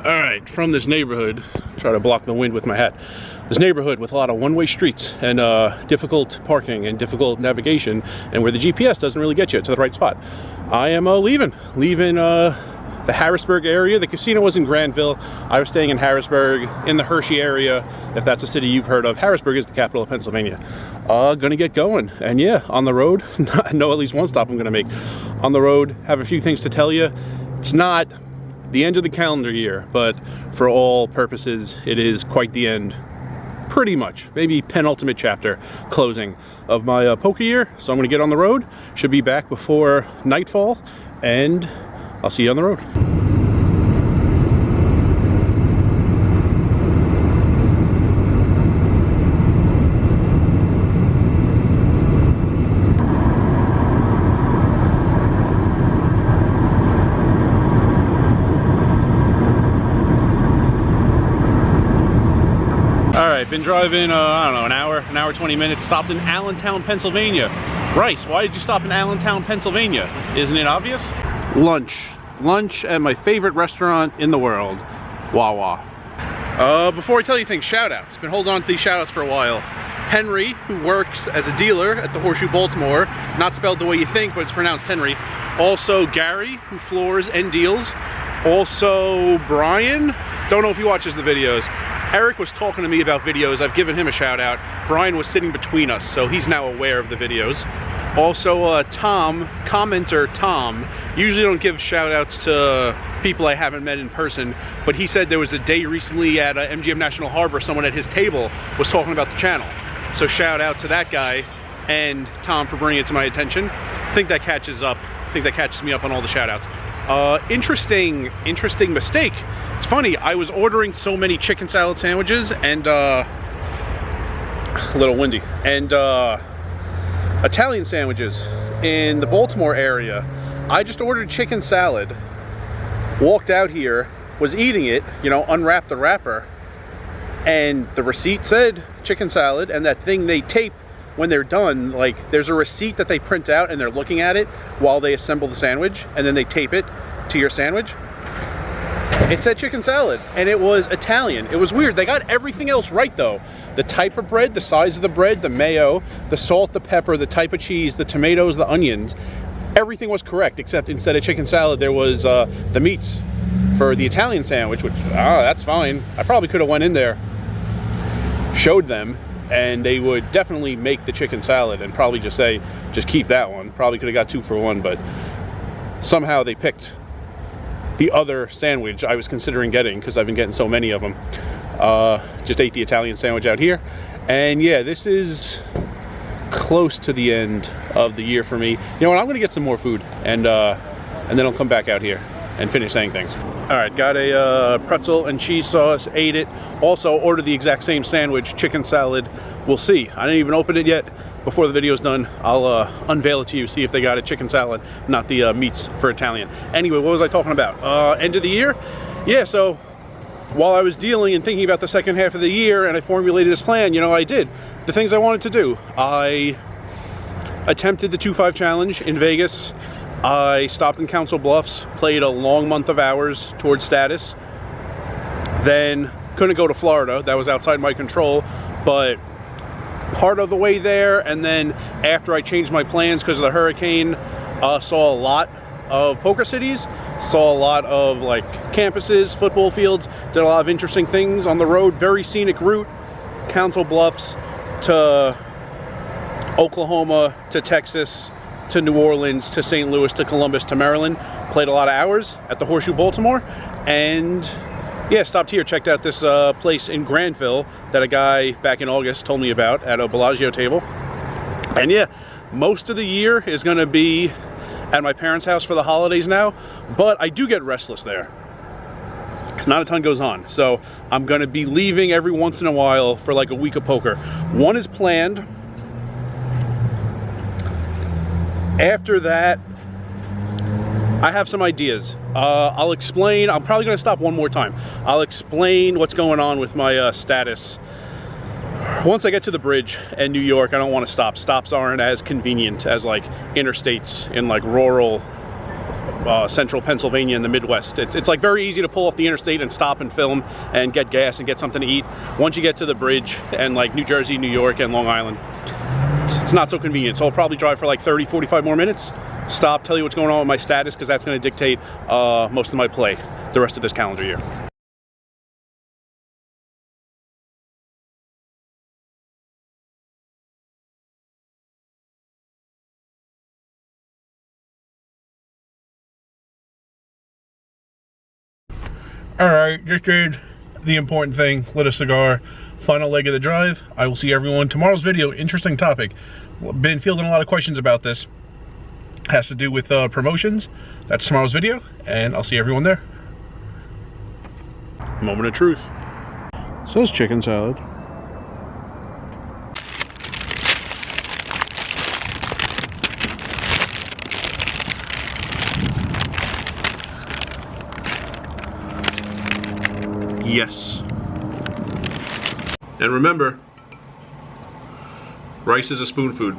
All right, from this neighborhood, try to block the wind with my hat. This neighborhood with a lot of one-way streets and difficult parking and difficult navigation, and where the GPS doesn't really get you to the right spot. I am leaving the Harrisburg area. The casino was in Granville. I was staying in Harrisburg, in the Hershey area, if that's a city you've heard of. Harrisburg is the capital of Pennsylvania. Gonna get going, and yeah, on the road, I know at least one stop I'm gonna make. On the road, have a few things to tell you. It's not the end of the calendar year, but for all purposes, it is quite the end. Pretty much, maybe penultimate chapter closing of my poker year. So I'm gonna get on the road, should be back before nightfall, and I'll see you on the road. Been driving, I don't know, an hour 20 minutes, stopped in Allentown, Pennsylvania. Bryce, why did you stop in Allentown, Pennsylvania? Isn't it obvious? Lunch at my favorite restaurant in the world, Wawa. Before I tell you things, shout outs. Been holding on to these shout outs for a while. Henry, who works as a dealer at the Horseshoe Baltimore, not spelled the way you think, but it's pronounced Henry. Also Gary, who floors and deals. Also Brian, don't know if he watches the videos. Eric was talking to me about videos. I've given him a shout out. Brian was sitting between us, so he's now aware of the videos. Also Tom, commenter Tom, usually don't give shout outs to people I haven't met in person, but he said there was a day recently at MGM National Harbor, someone at his table was talking about the channel. So shout out to that guy and Tom for bringing it to my attention. I think that catches me up on all the shout outs. Interesting mistake. It's funny, I was ordering so many chicken salad sandwiches and a little windy, and Italian sandwiches in the Baltimore area. I just ordered chicken salad, walked out here, was eating it, you know, unwrapped the wrapper, and the receipt said chicken salad, and that thing they tape when they're done, like there's a receipt that they print out and they're looking at it while they assemble the sandwich, and then they tape it to your sandwich. It said chicken salad, and it was Italian. It was weird. They got everything else right though. The type of bread, the size of the bread, the mayo, the salt, the pepper, the type of cheese, the tomatoes, the onions. Everything was correct, except instead of chicken salad, there was the meats for the Italian sandwich, which, that's fine. I probably could have went in there, showed them, and they would definitely make the chicken salad and probably just say, just keep that one. Probably could have got 2 for 1, but somehow they picked the other sandwich I was considering getting because I've been getting so many of them. Just ate the Italian sandwich out here. And yeah, this is close to the end of the year for me. You know what, I'm gonna get some more food and then I'll come back out here and finish saying things. All right, got a pretzel and cheese sauce, ate it. Also ordered the exact same sandwich, chicken salad. We'll see. I didn't even open it yet. Before the video's done, I'll unveil it to you, see if they got a chicken salad, not the meats for Italian. Anyway, what was I talking about? End of the year? Yeah, so while I was dealing and thinking about the second half of the year and I formulated this plan, you know, I did the things I wanted to do. I attempted the 2-5 challenge in Vegas. I stopped in Council Bluffs, played a long month of hours towards status. Then couldn't go to Florida, that was outside my control, but part of the way there, and then after I changed my plans because of the hurricane, saw a lot of poker cities, saw a lot of like campuses, football fields, did a lot of interesting things on the road. Very scenic route, Council Bluffs to Oklahoma to Texas to New Orleans to St. Louis to Columbus to Maryland. Played a lot of hours at the Horseshoe Baltimore, and yeah, stopped here, checked out this place in Granville that a guy back in August told me about at a Bellagio table. And yeah, most of the year is gonna be at my parents' house for the holidays now, but I do get restless there. Not a ton goes on, so I'm gonna be leaving every once in a while for like a week of poker. One is planned. After that, I have some ideas. I'll explain. I'm probably going to stop one more time. I'll explain what's going on with my status. Once I get to the bridge in New York, I don't want to stop. Stops aren't as convenient as like interstates in like rural central Pennsylvania and the Midwest. It's like very easy to pull off the interstate and stop and film and get gas and get something to eat. Once you get to the bridge and like New Jersey, New York, and Long Island, it's not so convenient. So I'll probably drive for like 30, 45 more minutes, stop, tell you what's going on with my status, because that's going to dictate most of my play the rest of this calendar year. Alright, just did the important thing, lit a cigar, final leg of the drive. I will see everyone tomorrow's video. Interesting topic. Been fielding a lot of questions about this. Has to do with promotions. That's tomorrow's video, and I'll see everyone there. Moment of truth. It says chicken salad. Yes. And remember, rice is a spoon food.